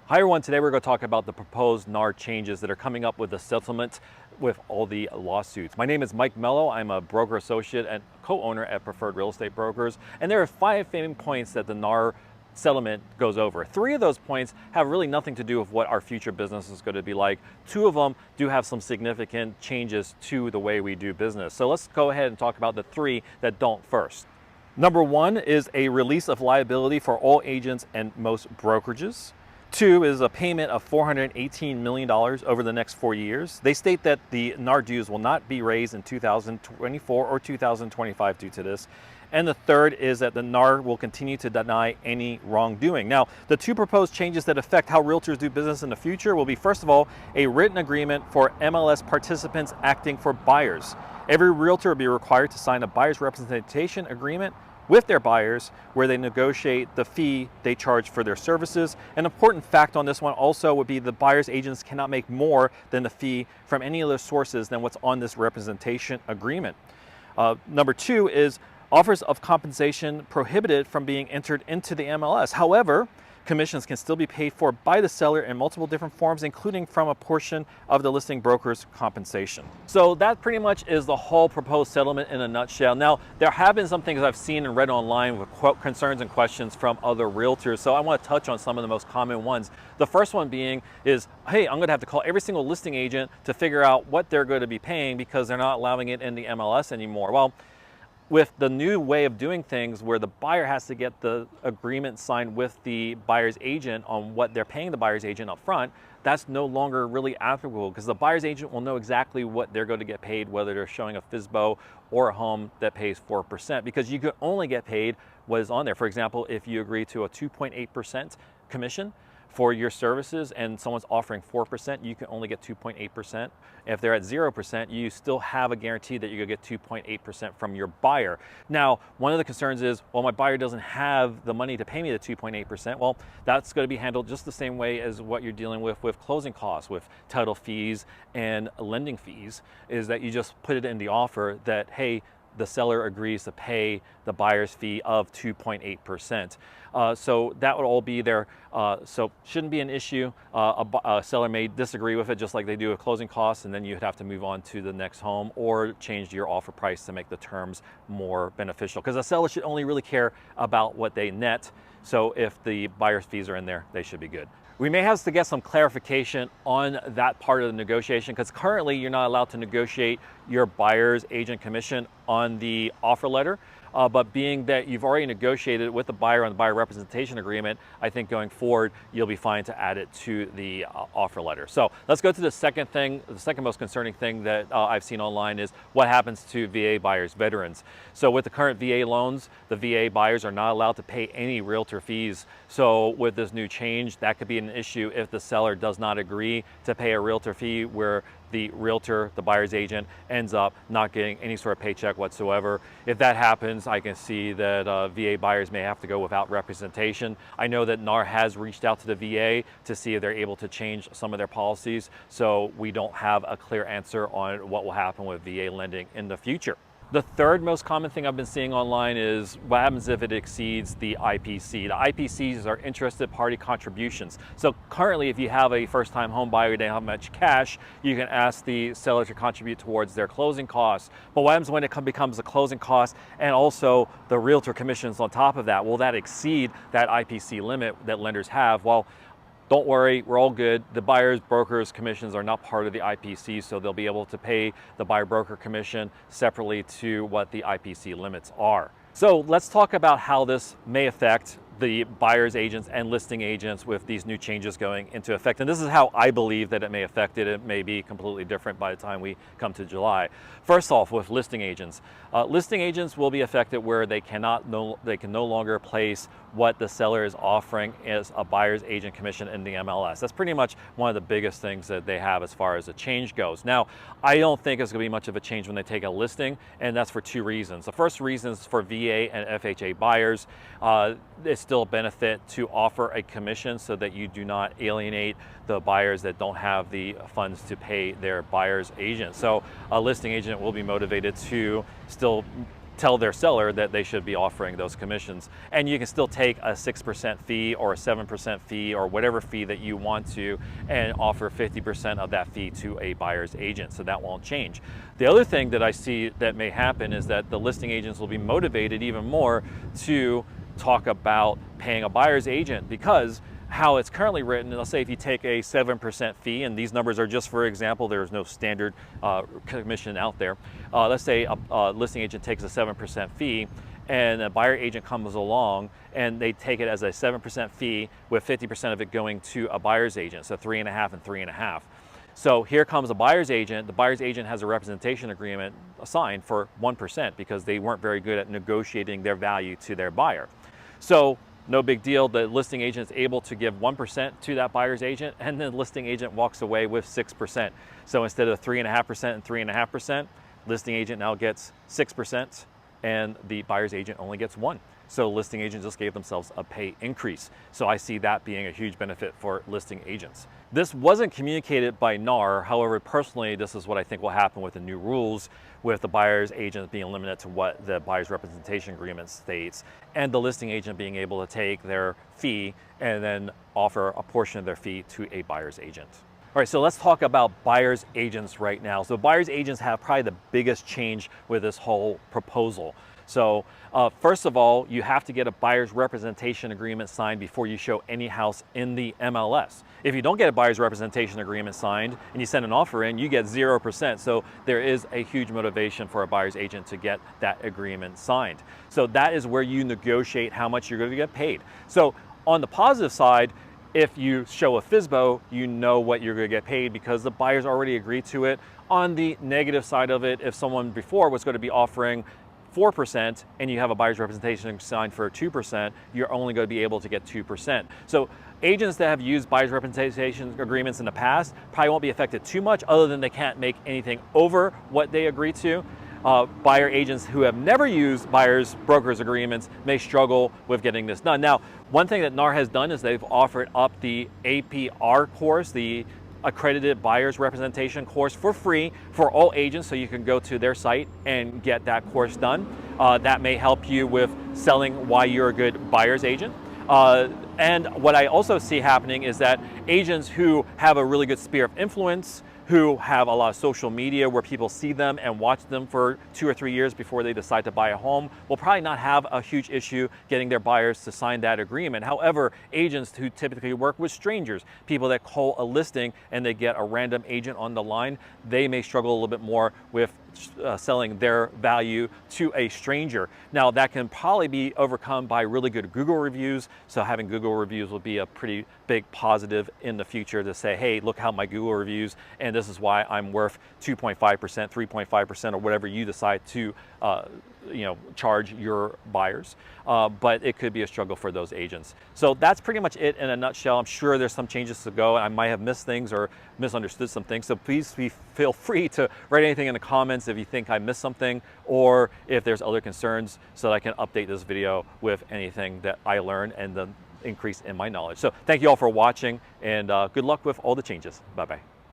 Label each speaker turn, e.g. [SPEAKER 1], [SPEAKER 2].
[SPEAKER 1] Hi everyone, today we're going to talk about the proposed NAR changes that are coming up with the settlement with all the lawsuits. My name is Mike Mello. I'm a broker associate and co-owner at Preferred Real Estate Brokers. And there are 5 main points that the NAR settlement goes over. 3 of those points have really nothing to do with what our future business is going to be like. 2 of them do have some significant changes to the way we do business. So let's go ahead and talk about the 3 that don't first. Number 1 is a release of liability for all agents and most brokerages. 2 is a payment of $418 million over the next 4 years. They state that the NAR dues will not be raised in 2024 or 2025 due to this. And the 3rd is that the NAR will continue to deny any wrongdoing. Now, the 2 proposed changes that affect how realtors do business in the future will be, first of all, a written agreement for MLS participants acting for buyers. Every realtor will be required to sign a buyer's representation agreement with their buyers where they negotiate the fee they charge for their services. An important fact on this one also would be the buyer's agents cannot make more than the fee from any other sources than what's on this representation agreement. Number 2 is offers of compensation prohibited from being entered into the MLS. However, commissions can still be paid for by the seller in multiple different forms, including from a portion of the listing broker's compensation. So that pretty much is the whole proposed settlement in a nutshell. Now, there have been some things I've seen and read online with concerns and questions from other realtors. So I want to touch on some of the most common ones. The first one being is, hey, I'm going to have to call every single listing agent to figure out what they're going to be paying because they're not allowing it in the MLS anymore. Well, with the new way of doing things where the buyer has to get the agreement signed with the buyer's agent on what they're paying the buyer's agent up front, that's no longer really applicable because the buyer's agent will know exactly what they're going to get paid, whether they're showing a FSBO or a home that pays 4%, because you could only get paid what is on there. For example, if you agree to a 2.8% commission for your services and someone's offering 4%, you can only get 2.8%. If they're at 0%, you still have a guarantee that you're gonna get 2.8% from your buyer. Now, one of the concerns is, well, my buyer doesn't have the money to pay me the 2.8%. Well, that's gonna be handled just the same way as what you're dealing with closing costs, with title fees and lending fees, is that you just put it in the offer that, hey, the seller agrees to pay the buyer's fee of 2.8%. So that would all be there. So shouldn't be an issue. A seller may disagree with it just like they do with closing costs, and then you'd have to move on to the next home or change your offer price to make the terms more beneficial. Because a seller should only really care about what they net. So if the buyer's fees are in there, they should be good. We may have to get some clarification on that part of the negotiation because currently you're not allowed to negotiate your buyer's agent commission on the offer letter. But being that you've already negotiated with the buyer on the buyer representation agreement, I think going forward, you'll be fine to add it to the offer letter. So let's go to the second thing. The second most concerning thing that I've seen online is what happens to VA buyers, veterans. So with the current VA loans, the VA buyers are not allowed to pay any realtor fees. So with this new change, that could be an issue if the seller does not agree to pay a realtor fee where the realtor, the buyer's agent, ends up not getting any sort of paycheck whatsoever. If that happens, I can see that VA buyers may have to go without representation. I know that NAR has reached out to the VA to see if they're able to change some of their policies, so we don't have a clear answer on what will happen with VA lending in the future. The third most common thing I've been seeing online is what happens if it exceeds the IPC. The IPCs are interested party contributions. So currently, if you have a first-time home buyer who doesn't have much cash, you can ask the seller to contribute towards their closing costs. But what happens when it becomes a closing cost and also the realtor commissions on top of that? Will that exceed that IPC limit that lenders have? Well, don't worry, we're all good. The buyer's broker's commissions are not part of the IPC, so they'll be able to pay the buyer broker commission separately to what the IPC limits are. So let's talk about how this may affect the buyer's agents and listing agents with these new changes going into effect. And this is how I believe that it may affect it. It may be completely different by the time we come to July. First off, with listing agents will be affected where they can no longer place what the seller is offering as a buyer's agent commission in the MLS. That's pretty much one of the biggest things that they have as far as a change goes. Now, I don't think it's gonna be much of a change when they take a listing, and that's for 2 reasons. The first reason is for VA and FHA buyers. It's still a benefit to offer a commission so that you do not alienate the buyers that don't have the funds to pay their buyer's agent. So a listing agent will be motivated to still tell their seller that they should be offering those commissions. And you can still take a 6% fee or a 7% fee or whatever fee that you want to and offer 50% of that fee to a buyer's agent. So that won't change. The other thing that I see that may happen is that the listing agents will be motivated even more to talk about paying a buyer's agent, because how it's currently written, and let's say if you take a 7% fee, and these numbers are just for example, there's no standard commission out there. Let's say a listing agent takes a 7% fee and a buyer agent comes along and they take it as a 7% fee with 50% of it going to a buyer's agent, so 3.5 and 3.5. So here comes a buyer's agent. The buyer's agent has a representation agreement signed for 1% because they weren't very good at negotiating their value to their buyer. So no big deal, the listing agent is able to give 1% to that buyer's agent, and then the listing agent walks away with 6%. So instead of 3.5% and 3.5%, listing agent now gets 6%, and the buyer's agent only gets 1%. So listing agent just gave themselves a pay increase. So I see that being a huge benefit for listing agents. This wasn't communicated by NAR. However, personally, this is what I think will happen with the new rules, with the buyer's agent being limited to what the buyer's representation agreement states, and the listing agent being able to take their fee and then offer a portion of their fee to a buyer's agent. All right, so let's talk about buyer's agents right now. So buyer's agents have probably the biggest change with this whole proposal. So first of all, you have to get a buyer's representation agreement signed before you show any house in the MLS. If you don't get a buyer's representation agreement signed and you send an offer in, you get 0%. So there is a huge motivation for a buyer's agent to get that agreement signed. So that is where you negotiate how much you're going to get paid. So on the positive side, if you show a FSBO, you know what you're going to get paid because the buyer's already agreed to it. On the negative side of it, if someone before was going to be offering 4% and you have a buyer's representation signed for 2%, you're only going to be able to get 2%. So agents that have used buyer's representation agreements in the past probably won't be affected too much, other than they can't make anything over what they agree to. Buyer agents who have never used buyer's brokers agreements may struggle with getting this done. Now, one thing that NAR has done is they've offered up the APR course, the accredited buyer's representation course, for free for all agents, so you can go to their site and get that course done. That may help you with selling why you're a good buyer's agent. And what I also see happening is that agents who have a really good sphere of influence, who have a lot of social media where people see them and watch them for 2 or 3 years before they decide to buy a home, will probably not have a huge issue getting their buyers to sign that agreement. However, agents who typically work with strangers, people that call a listing and they get a random agent on the line, they may struggle a little bit more with selling their value to a stranger. Now, that can probably be overcome by really good Google reviews. So having Google reviews will be a pretty big positive in the future to say, hey, look how my Google reviews, and this is why I'm worth 2.5%, 3.5%, or whatever you decide to charge your buyers. But it could be a struggle for those agents. So that's pretty much it in a nutshell. I'm sure there's some changes to go. I might have missed things or misunderstood some things. So please feel free to write anything in the comments if you think I missed something, or if there's other concerns, so that I can update this video with anything that I learned and the increase in my knowledge. So thank you all for watching, and good luck with all the changes. Bye-bye.